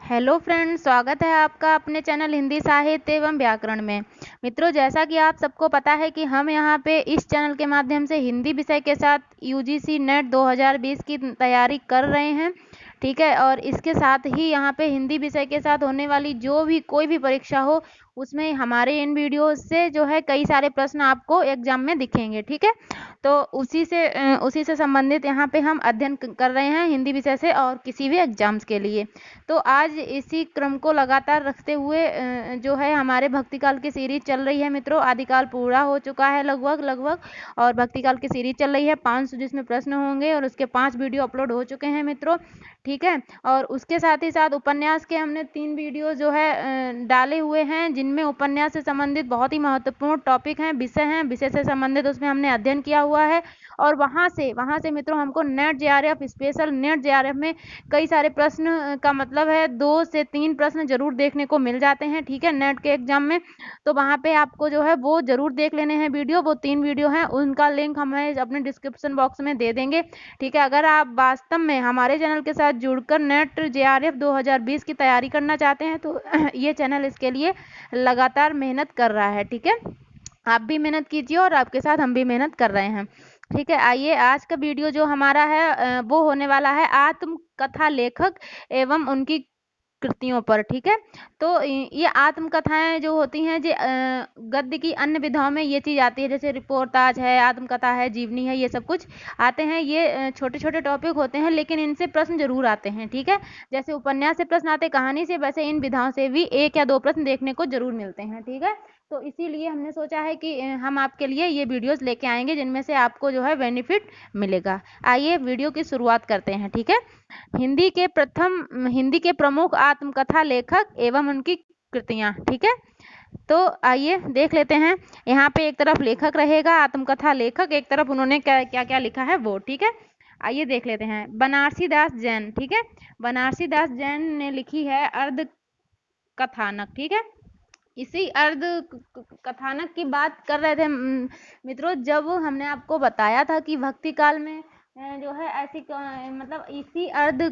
Hello friends, स्वागत है आपका अपने चैनल हिंदी साहित्य एवं व्याकरण में। मित्रों, जैसा कि आप सबको पता है कि हम यहाँ पे इस चैनल के माध्यम से हिंदी विषय के साथ यूजीसी नेट 2020 की तैयारी कर रहे हैं। ठीक है, और इसके साथ ही यहाँ पे हिंदी विषय के साथ होने वाली जो भी कोई भी परीक्षा हो उसमें हमारे इन वीडियो से जो है कई सारे प्रश्न आपको एग्जाम में दिखेंगे। ठीक है, तो उसी से संबंधित यहाँ पे हम अध्ययन कर रहे हैं हिंदी विषय से और किसी भी एग्जाम्स के लिए। तो आज इसी क्रम को लगातार रखते हुए जो है हमारे भक्तिकाल की सीरीज चल रही है। मित्रों, आदिकाल पूरा हो चुका है लगभग और भक्तिकाल की सीरीज चल रही है 500 जिसमें प्रश्न होंगे और उसके 5 वीडियो अपलोड हो चुके हैं मित्रों। ठीक है, और उसके साथ ही साथ उपन्यास के हमने 3 वीडियो जो है डाले हुए हैं जिनमें उपन्यास से संबंधित बहुत ही महत्वपूर्ण टॉपिक हैं, विषय से संबंधित उसमें हमने अध्ययन किया हुआ है। और वहाँ से मित्रों हमको net JRF special net JRF में कई सारे प्रश्न का मतलब है 2 से 3 प्रश्न जरूर देखने को मिल जाते हैं। ठीक है, नेट के एग्जाम में, तो वहाँ पे आपको जो है वो जरूर देख लेने हैं वीडियो। वो 3 वीडियो हैं, उनका लिंक हमें अपने डिस्क्रिप्शन बॉक्स में दे देंगे। ठीक है, अगर आप वास्तव में हमारे चैनल के साथ जुड़कर नेट जेआरएफ 2020 की तैयारी करना चाहते हैं तो ये चैनल इसके लिए लगातार मेहनत कर रहा है। ठीक है, आप भी मेहनत कीजिए और आपके साथ हम भी मेहनत कर रहे हैं। ठीक है, आइए आज का वीडियो जो हमारा है वो होने वाला है आत्मकथा लेखक एवं उनकी कृतियों पर। ठीक है, तो ये आत्मकथाएं जो होती हैं जो गद्य की अन्य विधाओं में ये चीज आती है, जैसे रिपोर्टाज है, आत्मकथा है, जीवनी है, ये सब कुछ आते हैं। ये छोटे छोटे टॉपिक होते हैं लेकिन इनसे प्रश्न जरूर आते हैं। ठीक है, जैसे उपन्यास से प्रश्न आते हैं, कहानी से, वैसे इन विधाओं से भी 1 या 2 प्रश्न देखने को जरूर मिलते हैं। ठीक है, तो इसीलिए हमने सोचा है कि हम आपके लिए ये वीडियोस लेके आएंगे जिनमें से आपको जो है बेनिफिट मिलेगा। आइए वीडियो की शुरुआत करते हैं। ठीक है, हिंदी के प्रमुख आत्मकथा लेखक एवं उनकी कृतियां। ठीक है, तो आइए देख लेते हैं। यहाँ पे एक तरफ लेखक रहेगा, आत्मकथा लेखक, एक तरफ उन्होंने क्या क्या क्या लिखा है वो। ठीक है, आइए देख लेते हैं। बनारसी दास जैन। ठीक है, बनारसी दास जैन ने लिखी है अर्ध कथानक। ठीक है, इसी अर्ध कथानक की बात कर रहे थे मित्रों, जब हमने आपको बताया था कि भक्ति काल में जो है ऐसी मतलब इसी अर्ध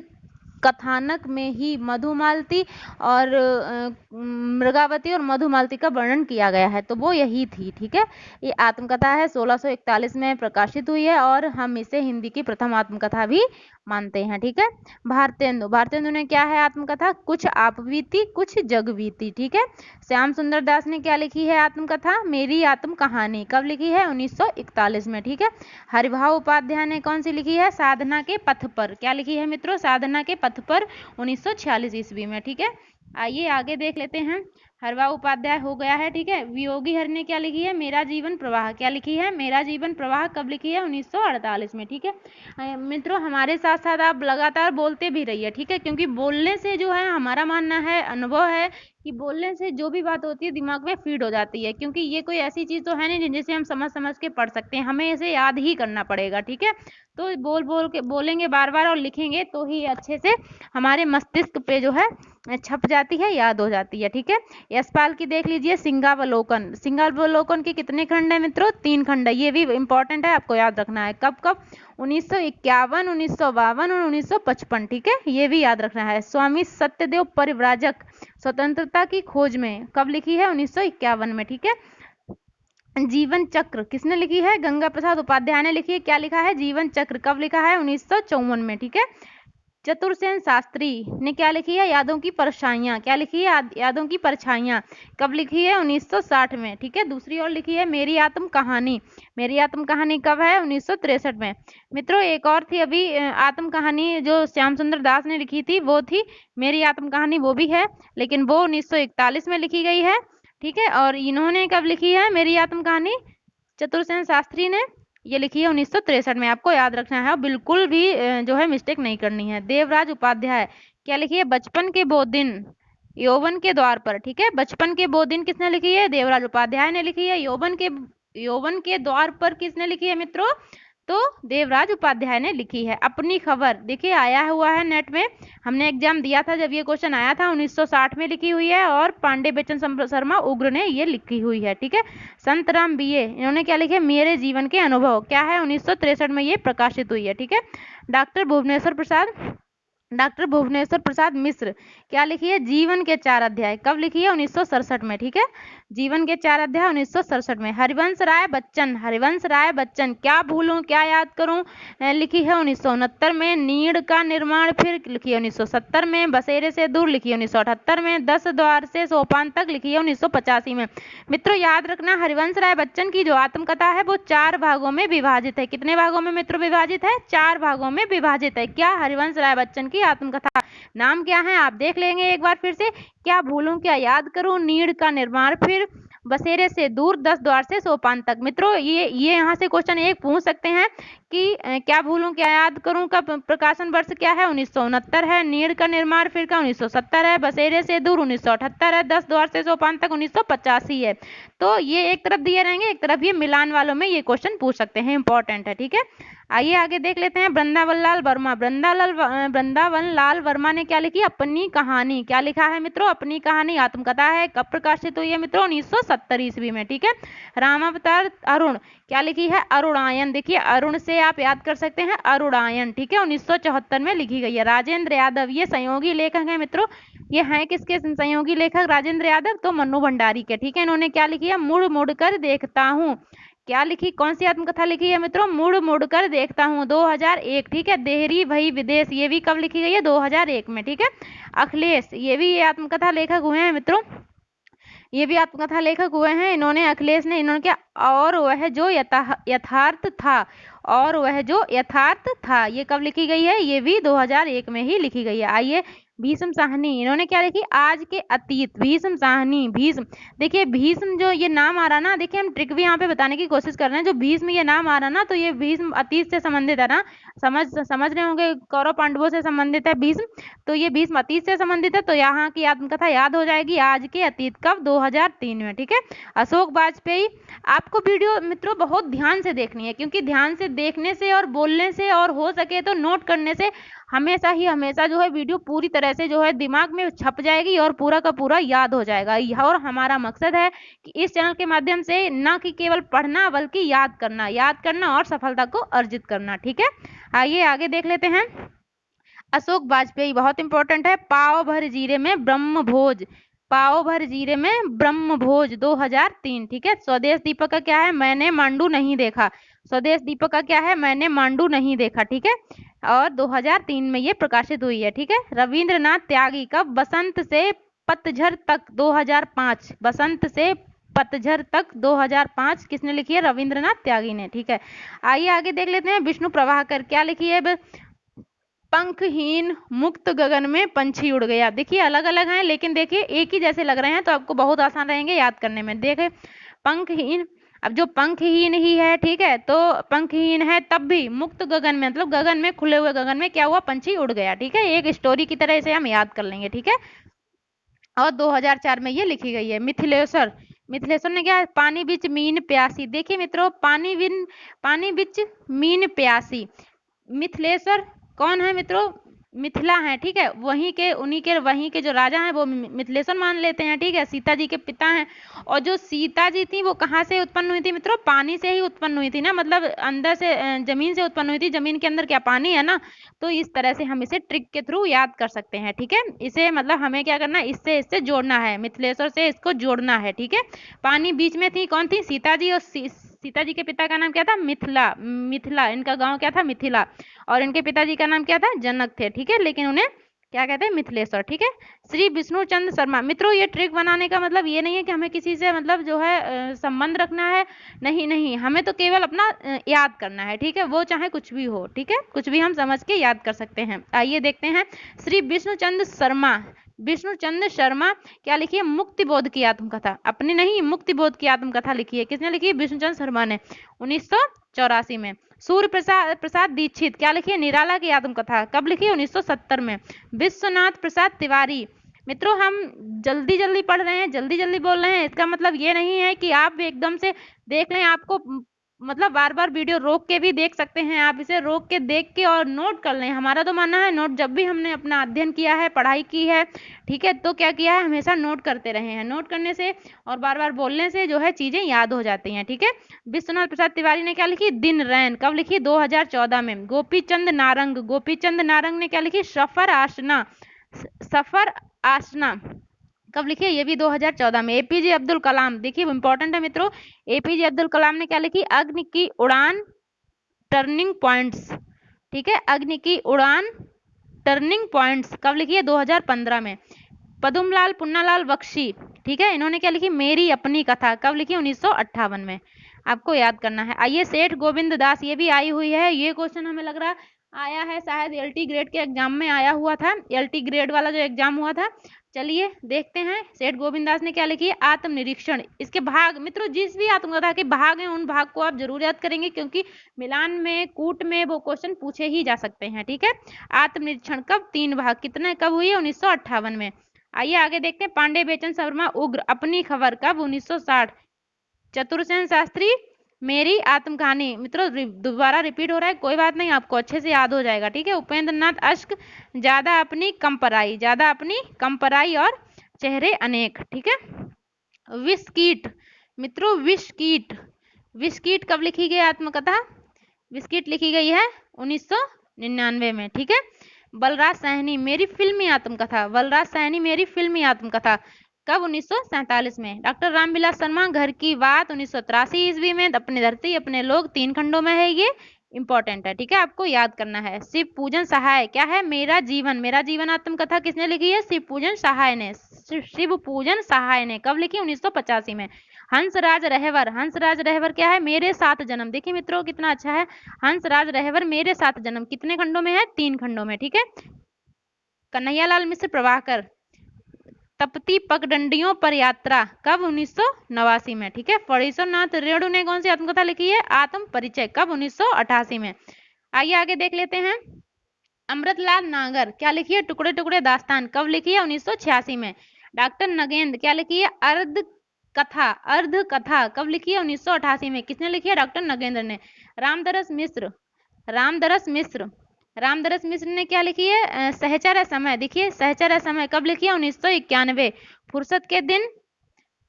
कथानक में ही मधुमालती और मृगावती और मधुमालती का वर्णन किया गया है, तो वो यही थी। ठीक है, ये आत्मकथा है, 1641 में प्रकाशित हुई है और हम इसे हिंदी की प्रथम आत्मकथा भी मानते हैं। ठीक है, भारतेंदु ने क्या है आत्मकथा, कुछ आप बीती कुछ जग बीती। ठीक है, श्याम सुंदर दास ने क्या लिखी है आत्मकथा, मेरी आत्म कहानी, कब लिखी है, 1941 में। ठीक है, हरिभाव उपाध्याय ने कौन सी लिखी है, साधना के पथ पर, क्या लिखी है मित्रों, साधना के पथ पर, 1946 ईस्वी में। ठीक है, आइए आगे देख लेते हैं। हरिभाव उपाध्याय हो गया है। ठीक है, वियोगी हरि ने क्या लिखी है, मेरा जीवन प्रवाह, क्या लिखी है, मेरा जीवन प्रवाह, कब लिखी है, 1948 में। ठीक है, मित्रों हमारे साथ साथ आप लगातार बोलते भी रहिए। ठीक है, क्योंकि बोलने से जो है हमारा मानना है, अनुभव है कि बोलने से जो भी बात होती है दिमाग में फीड हो जाती है, क्योंकि ये कोई ऐसी चीज तो है नहीं जिसे हम समझ समझ के पढ़ सकते हैं, हमें इसे याद ही करना पड़ेगा। ठीक है, तो बोल के बोलेंगे बार बार और लिखेंगे तो ही अच्छे से हमारे मस्तिष्क पे जो है छप जाती है, याद हो जाती है। ठीक है, यशपाल की देख लीजिए सिंगावलोकन के कितने खंड है मित्रों, 3 खंड है। ये भी इंपॉर्टेंट है, आपको याद रखना है। कब कब, 1951, 1952 और 1955। ठीक है, ये भी याद रखना है। स्वामी सत्यदेव परिव्राजक स्वतंत्रता की खोज में, कब लिखी है, 1951 में। ठीक है, जीवन चक्र किसने लिखी है, गंगा प्रसाद उपाध्याय ने लिखी है, क्या लिखा है, जीवन चक्र, कब लिखा है, 1954 में। ठीक है, चतुरसेन शास्त्री ने क्या लिखी है, यादों की परछाइयां, क्या लिखी है, यादों की परछाइयां, कब लिखी है, 1960 में। ठीक है, दूसरी ओर लिखी है मेरी आत्म कहानी, मेरी आत्म कहानी कब है, 1963 में। मित्रों एक और थी अभी आत्म कहानी जो श्याम सुंदर दास ने लिखी थी, वो थी मेरी आत्म कहानी, वो भी है लेकिन वो 1941 में लिखी गई है। ठीक है, और इन्होंने कब लिखी है मेरी आत्म कहानी, चतुरसेन शास्त्री ने, ये लिखी है 1963 में। आपको याद रखना है, बिल्कुल भी जो है मिस्टेक नहीं करनी है। देवराज उपाध्याय क्या लिखी है, बचपन के वो दिन यौवन के द्वार पर। ठीक है, बचपन के वो दिन किसने लिखी है, देवराज उपाध्याय ने लिखी है। यौवन के द्वार पर किसने लिखी है मित्रों, तो देवराज उपाध्याय ने लिखी है। अपनी खबर देखिए आया हुआ है नेट में, हमने एग्जाम दिया था जब ये क्वेश्चन आया था, 1960 में लिखी हुई है और पांडे बेचन शर्मा उग्र ने ये लिखी हुई है। ठीक है, संतराम बीए इन्होंने क्या लिखे, मेरे जीवन के अनुभव, क्या है, 1963 में ये प्रकाशित हुई है। ठीक है, डॉक्टर भुवनेश्वर प्रसाद डॉक्टर भुवनेश्वर प्रसाद मिश्र क्या लिखी है? जीवन के 4 अध्याय। कब लिखी है? 1967 में। ठीक है, जीवन के 4 अध्याय 1967 में। हरिवंश राय बच्चन, हरिवंश राय बच्चन क्या भूलूं क्या याद करूं लिखी है 1969 में। नीड़ का निर्माण फिर लिखी है 1970 में। बसेरे से दूर लिखी है 1978 में। 10 द्वार से सोपान तक लिखी है 1985 में। मित्रों याद रखना, हरिवंश राय बच्चन की जो आत्मकथा है वो 4 भागों में विभाजित है। कितने भागों में मित्रों विभाजित है? 4 भागों में विभाजित है। क्या? हरिवंश राय बच्चन की आत्मकथा। नाम क्या है आप देख लेंगे एक बार फिर से। क्या भूलूं क्या याद करूं, नीड़ का निर्माण फिर, बसेरे से दूर, 10 द्वार से सोपान तक। मित्रों ये यहाँ से क्वेश्चन एक पूछ सकते हैं कि क्या भूलूं क्या याद करूं का प्रकाशन वर्ष क्या है? 1969 है। नीड़ का निर्माण फिर का 1970 है। बसेरे से दूर 1978 है। 10 द्वार से सोपान तक 1985 है। तो ये एक तरफ दिए रहेंगे, एक तरफ ये मिलान वालों में ये क्वेश्चन पूछ सकते हैं, इंपॉर्टेंट है। ठीक है, आइए आगे देख लेते हैं। वृंदावन लाल वर्मा, वृंदावन लाल वर्मा ने क्या लिखी? अपनी कहानी। क्या लिखा है मित्रों? अपनी कहानी आत्मकथा है। कब प्रकाशित हुई है मित्रों? 1970 ईस्वी में। ठीक है, रामावतार अरुण क्या लिखी है? अरुणायन। देखिए अरुण से आप याद कर सकते हैं अरुणायन। ठीक है, 1974 में लिखी गई है। राजेंद्र यादव ये संयोगी लेखक है मित्रों। ये हैं किसके संयोगी लेखक? राजेंद्र यादव तो मन्नू भंडारी के। ठीक है, इन्होंने क्या लिखी है? मुड़ मुड़ कर देखता हूँ। क्या लिखी? कौन सी आत्मकथा लिखी है मित्रों? मुड़ मुड़ कर देखता हूँ, 2001। ठीक है, देहरी भई विदेश ये भी कब लिखी गई है? 2001 में। ठीक है, अखिलेश ये भी आत्मकथा लेखक हुए हैं मित्रों, ये भी आत्मकथा लेखक हुए हैं इन्होंने। अखिलेश ने इन्होंने क्या? और वह जो यथार्थ था, और वह जो यथार्थ था, ये कब लिखी गई है? ये भी 2001 में ही लिखी गई है। आइए भीष्म साहनी, इन्होंने क्या लिखी? आज के अतीत। भीष्म साहनी, भीष्म। देखिए भीष्म जो ये नाम आ रहा ना, देखिए हम ट्रिक भी यहाँ पे बताने की कोशिश कर रहे हैं। जो भीष्म ये नाम आ रहा ना, तो ये भीष्म अतीत से संबंधित है ना, समझ रहे होंगे, कौरव पांडवों से संबंधित है भीष्म, तो ये भीष्म अतीत से संबंधित है। तो यहाँ की आत्मकथा याद हो जाएगी, आज के अतीत। कब? 2003 में। ठीक है, अशोक वाजपेयी। आपको वीडियो मित्रों बहुत ध्यान से देखनी है, क्योंकि ध्यान से देखने से और बोलने से और हो सके तो नोट करने से हमेशा जो है वीडियो पूरी तरह से जो है दिमाग में छप जाएगी और पूरा का पूरा याद हो जाएगा। और हमारा मकसद है कि इस चैनल के माध्यम से न कि केवल पढ़ना बल्कि याद करना और सफलता को अर्जित करना। ठीक है, आइए आगे देख लेते हैं। अशोक वाजपेयी बहुत इंपॉर्टेंट है। पाव भर जीरे में ब्रह्मभोज, पाव भर जीरे में ब्रह्मभोज, 2003। ठीक है, स्वदेश दीपक का क्या है? मैंने मांडू नहीं देखा। स्वदेश दीपक का क्या है? मैंने मांडू नहीं देखा। ठीक है, और 2003 में ये प्रकाशित हुई है। ठीक है, रविंद्रनाथ त्यागी कब? बसंत से पतझड़ तक, 2005। बसंत से पतझड़ तक 2005 किसने लिखी है? रविंद्रनाथ त्यागी ने। ठीक है, आइए आगे देख लेते हैं। विष्णु प्रभाकर क्या लिखी है? पंखहीन मुक्त गगन में पंछी उड़ गया। देखिए अलग अलग हैं, लेकिन देखिए एक ही जैसे लग रहे हैं, तो आपको बहुत आसान रहेंगे याद करने में। देखे पंखहीन, अब जो पंखहीन ही है, ठीक है, तो पंखहीन है तब भी मुक्त गगन में, मतलब गगन में, खुले हुए गगन में क्या हुआ? पंछी उड़ गया। ठीक है, एक स्टोरी की तरह इसे हम याद कर लेंगे। ठीक है, और 2004 में ये लिखी गई है। मिथिलेश्वर, मिथिलेश्वर ने क्या? पानी बीच मीन प्यासी। देखिए मित्रों, पानी बीच मीन प्यासी, मिथिलेश्वर कौन है मित्रों? मिथिला है। ठीक है, वहीं के जो राजा हैं वो मिथिलेश्वर मान लेते हैं। ठीक है, सीता जी के पिता हैं। और जो सीता जी थी वो कहाँ से उत्पन्न हुई थी मित्रों? पानी से ही उत्पन्न हुई थी ना, मतलब अंदर से जमीन से उत्पन्न हुई थी। जमीन के अंदर क्या पानी है ना, तो इस तरह से हम इसे ट्रिक के थ्रू याद कर सकते हैं। ठीक है, इसे मतलब हमें क्या करना है? इससे जोड़ना है, मिथिलेश्वर से इसको जोड़ना है। ठीक है, पानी बीच में थी, कौन थी? सीता जी। और सीता जी के पिता का नाम क्या था? मिथिला, इनका गांव क्या था? मिथिला। और इनके पिताजी का नाम क्या था? जनक थे। ठीक है, लेकिन उन्हें क्या कहते हैं? मिथिलेश्वर। ठीक है, श्री विष्णु चंद्र शर्मा। मित्रों ये ट्रिक बनाने का मतलब ये नहीं है कि हमें किसी से मतलब जो है संबंध रखना है, नहीं, हमें तो केवल अपना याद करना है। ठीक है, वो चाहे कुछ भी हो। ठीक है, कुछ भी हम समझ के याद कर सकते हैं। आइए देखते हैं। श्री विष्णुचंद्र शर्मा, विष्णुचंद्र शर्मा क्या लिखी है? मुक्ति बोध की आत्मकथा। अपनी नहीं, मुक्ति बोध की आत्मकथा लिखी है। किसने लिखी है? विष्णुचंद्र शर्मा ने, 1984 में। सूर्य प्रसाद दीक्षित क्या लिखी है? निराला की आत्मकथा। कब लिखी है? 1970 में। विश्वनाथ प्रसाद तिवारी। मित्रों हम जल्दी पढ़ रहे हैं, जल्दी बोल रहे हैं, इसका मतलब ये नहीं है कि आप एकदम से देख लें, आपको मतलब बार बार वीडियो रोक के भी देख सकते हैं आप, इसे रोक के देख के और नोट कर लें। हमारा तो मानना है नोट जब भी हमने अपना अध्ययन किया है, पढ़ाई की है, ठीक है, तो क्या किया है, हमेशा नोट करते रहे हैं। नोट करने से और बार बार बोलने से जो है चीजें याद हो जाती हैं, ठीक है। विश्वनाथ प्रसाद तिवारी ने क्या लिखी, दिन रैन, कब लिखी, 2014 में। गोपीचंद नारंग, गोपीचंद नारंग ने क्या लिखी, सफर आसना, सफर आसना, कब लिखी है, ये भी 2014 में। एपीजे अब्दुल कलाम, देखिए इंपॉर्टेंट है मित्रों, एपीजे अब्दुल कलाम ने क्या लिखी, अग्नि की उड़ान टर्निंग पॉइंट्स, ठीक है, अग्नि की उड़ान टर्निंग पॉइंट्स, कब लिखी है, 2015 में। पदुमलाल पुन्नालाल बख्शी, ठीक है, इन्होंने क्या लिखी, मेरी अपनी कथा, कब लिखी, 1958 में। आपको याद करना है। आइए सेठ गोविंद दास, ये भी आई हुई है, ये क्वेश्चन हमें लग रहा आया है, शायद एलटी ग्रेड के एग्जाम में आया हुआ था, एलटी ग्रेड वाला जो एग्जाम हुआ था। चलिए देखते हैं सेठ गोविंद दास ने क्या लिखी है, आत्मनिरीक्षण। इसके भाग मित्रों, जिस भी आत्मकथा के भाग हैं उन भाग को आप जरूर याद करेंगे, क्योंकि मिलान में, कूट में वो क्वेश्चन पूछे ही जा सकते हैं, ठीक है। आत्मनिरीक्षण कब, 3 भाग, कितने, कब हुई है, 1958 में। आइए आगे देखते हैं, पांडे बेचन शर्मा उग्र, अपनी खबर, कब, 1960। चतुरसेन शास्त्री, मेरी आत्मकहानी, मित्रों दोबारा रिपीट हो रहा है, कोई बात नहीं, आपको अच्छे से याद हो जाएगा, ठीक है। उपेंद्र नाथ अश्क, ज्यादा अपनी कम पराई, ज्यादा अपनी कम पराई, और चेहरे अनेक, ठीक है। विष कीट, मित्रों विष कीट, विष कीट कब लिखी गई आत्मकथा, विष कीट लिखी गई है 1999 में, ठीक है। बलराज साहनी, मेरी फिल्मी आत्मकथा, बलराज साहनी मेरी फिल्मी आत्मकथा, कब, 1947 में। डॉक्टर रामविलास शर्मा, घर की बात, 1983 ईस्वी में। अपनी धरती अपने लोग, 3 खंडों में है, ये इंपॉर्टेंट है, ठीक है, आपको याद करना है। शिव पूजन सहाय, क्या है, मेरा जीवन, मेरा जीवन आत्मकथा किसने लिखी है, शिव पूजन सहाय ने, शिव पूजन सहाय ने, कब लिखी, 1985 में। हंसराज रहवर, हंसराज रहवर क्या है, मेरे 7 जन्म, देखिए मित्रों कितना अच्छा है, हंसराज रहवर मेरे 7 जन्म, कितने खंडों में है, 3 खंडों में, ठीक है। कन्हैयालाल मिश्र प्रभाकर, तपती पगडंडियों पर यात्रा, कब, 1989 में, ठीक है। फणीश्वर नाथ रेणु ने कौन सी आत्मकथा लिखी है, आत्म परिचय, कब, 1988 में। आइए आगे देख लेते हैं, अमृतलाल नागर क्या लिखी है, टुकड़े टुकड़े दास्तान, कब लिखी है, 1986 में। डॉक्टर नगेंद्र क्या लिखी है, अर्ध कथा, अर्ध कथा, कब लिखी है, 1988 में। किसने लिखी है, डॉक्टर नगेंद्र ने। रामदरस मिश्र, रामदरस मिश्र, रामदरस मिश्र ने क्या लिखी है, सहचर्य समय, देखिए सहचर्य समय, कब लिखी है, 1991। फुर्सत के दिन,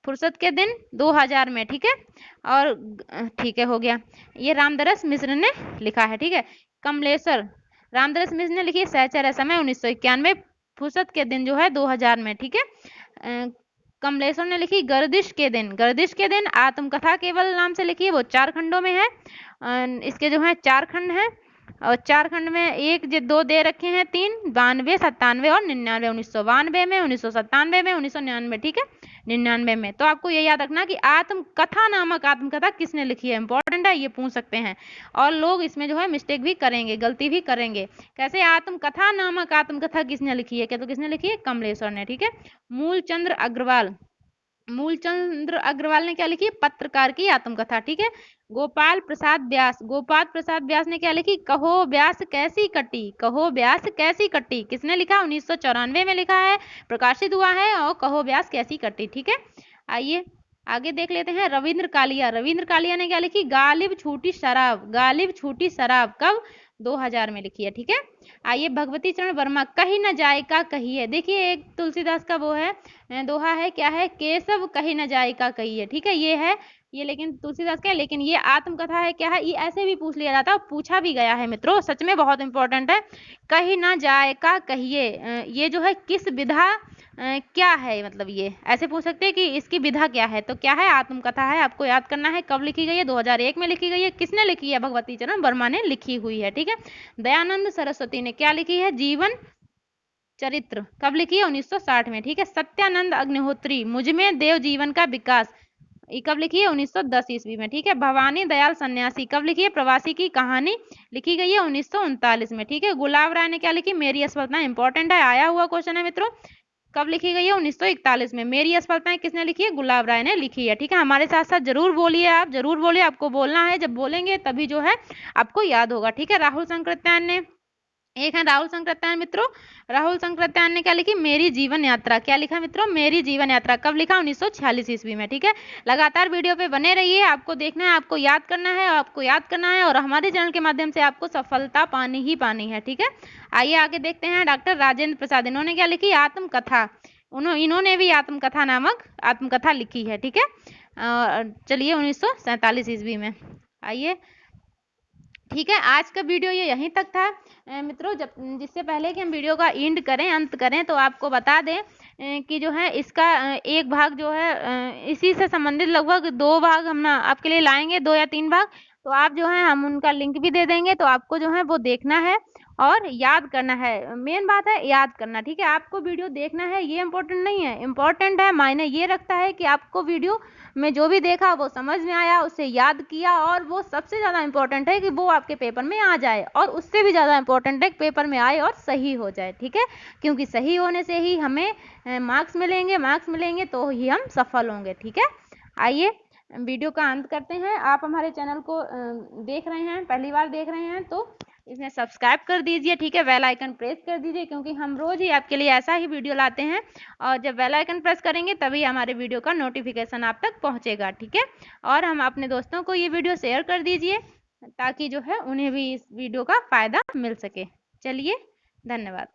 फुर्सत के दिन 2000 में, ठीक है। और ठीक है, हो गया, ये रामदरस मिश्र ने लिखा है, ठीक है। कमलेश्वर, रामदरस मिश्र ने लिखी है सहचर्य समय 1991, फुर्सत के दिन जो है 2000 में, ठीक है। कमलेश्वर ने लिखी गर्दिश के दिन, गर्दिश के दिन आत्मकथा केवल नाम से लिखी है, वो 4 खंडों में है। इसके जो है 4 खंड हैं, और 4 खंड में 1 2 दे रखे हैं, 3 92 97 और 99, 1992 में, 1997 में, 1999, ठीक है, 99 में। तो आपको ये याद रखना कि आत्मकथा नामक आत्मकथा किसने लिखी है, इंपॉर्टेंट है, ये पूछ सकते हैं। और लोग इसमें जो है मिस्टेक भी करेंगे, गलती भी करेंगे, कैसे, आत्मकथा नामक आत्मकथा किसने लिखी है, क्या तो किसने लिखी है, कमलेश्वर ने, ठीक है। मूलचंद्र अग्रवाल, मूलचंद्र अग्रवाल ने क्या लिखी, पत्रकार की आत्मकथा, ठीक है। गोपाल प्रसाद व्यास, गोपाल प्रसाद व्यास ने क्या लिखी, कहो व्यास कैसी कटी, कहो व्यास कैसी कटी, किसने लिखा, 1994 में लिखा है, प्रकाशित हुआ है, और कहो व्यास कैसी कटी, ठीक है। आइए आगे देख लेते हैं, रविंद्र कालिया, रविंद्र कालिया ने क्या लिखी, गालिब छूटी शराब, गालिब छूटी शराब, कब, 2000 में लिखी है, ठीक है। आइए भगवती चरण वर्मा, कही न जाए का कहिए, देखिए एक तुलसीदास का वो है दोहा है, क्या है, केशव कही न जाए का कहिए, ठीक है, ये है, ये लेकिन तुलसीदास का है, लेकिन ये आत्मकथा है, क्या है, ये ऐसे भी पूछ लिया जाता है, पूछा भी गया है मित्रों, सच में बहुत इंपॉर्टेंट है। कही ना जाए का कहिए, ये जो है किस विधा क्या है, मतलब ये ऐसे पूछ सकते हैं कि इसकी विधा क्या है, तो क्या है, आत्मकथा है, आपको याद करना है। कब लिखी गई है, 2001 में लिखी गई है, किसने लिखी है, भगवती चरण वर्मा ने लिखी हुई है, ठीक है। दयानंद सरस्वती ने क्या लिखी है, जीवन चरित्र, कब लिखी है, 1960 में, ठीक है। सत्यानंद अग्निहोत्री, मुझमें देव जीवन का विकास, ये कब लिखी है, 1910 ईस्वी में, ठीक है। भवानी दयाल सन्यासी, कब लिखी है, प्रवासी की कहानी, लिखी गई है 1939 में, ठीक है। गुलाब राय ने क्या लिखी, मेरी असफलताएं, इंपॉर्टेंट है, आया हुआ क्वेश्चन है मित्रों, कब लिखी गई है, 1941 में। मेरी असफलताएं किसने लिखी है, गुलाब राय ने लिखी है, ठीक है। हमारे साथ साथ जरूर बोलिए, आप जरूर बोलिए, आपको बोलना है, जब बोलेंगे तभी जो है आपको याद होगा, ठीक है। राहुल संकृत्यायन ने एक है राहुल संकृत्यान मित्रों। राहुल संकृत्यान ने क्या लिखी, मेरी जीवन यात्रा। क्या लिखा मित्रों, मेरी जीवन यात्रा। कब लिखा, 1946 ईस्वी में। ठीक है, लगातार वीडियो पे बने रहिए, आपको देखना है, आपको याद करना है, आपको याद करना है, और हमारे चैनल के माध्यम से आपको सफलता पानी ही पानी है। ठीक है, आइए आगे देखते हैं। डॉक्टर राजेंद्र प्रसाद, इन्होंने क्या लिखी, आत्मकथा। इन्होंने भी आत्मकथा नामक आत्मकथा लिखी है। ठीक है, चलिए 1947 ईस्वी में। आइए, ठीक है, आज का वीडियो ये यहीं तक था मित्रों। जब जिससे पहले कि हम वीडियो का एंड करें, अंत करें, तो आपको बता दें कि जो है इसका एक भाग जो है इसी से संबंधित लगभग 2 भाग हम आपके लिए लाएंगे, 2 या 3 भाग। तो आप जो है, हम उनका लिंक भी दे देंगे, तो आपको जो है वो देखना है और याद करना है। मेन बात है याद करना। ठीक है, आपको वीडियो देखना है ये इम्पोर्टेंट नहीं है, इम्पोर्टेंट है, मायने ये रखता है कि आपको वीडियो में जो भी देखा वो समझ में आया, उसे याद किया, और वो सबसे ज़्यादा इम्पोर्टेंट है कि वो आपके पेपर में आ जाए, और उससे भी ज़्यादा इम्पोर्टेंट है कि पेपर में आए और सही हो जाए। ठीक है, क्योंकि सही होने से ही हमें मार्क्स मिलेंगे तो ही हम सफल होंगे। ठीक है, आइए वीडियो का अंत करते हैं। आप हमारे चैनल को देख रहे हैं, पहली बार देख रहे हैं, तो इसे सब्सक्राइब कर दीजिए। ठीक है, बेल आइकन प्रेस कर दीजिए, क्योंकि हम रोज ही आपके लिए ऐसा ही वीडियो लाते हैं, और जब बेल आइकन प्रेस करेंगे तभी हमारे वीडियो का नोटिफिकेशन आप तक पहुंचेगा। ठीक है, और हम अपने दोस्तों को ये वीडियो शेयर कर दीजिए, ताकि जो है उन्हें भी इस वीडियो का फायदा मिल सके। चलिए, धन्यवाद।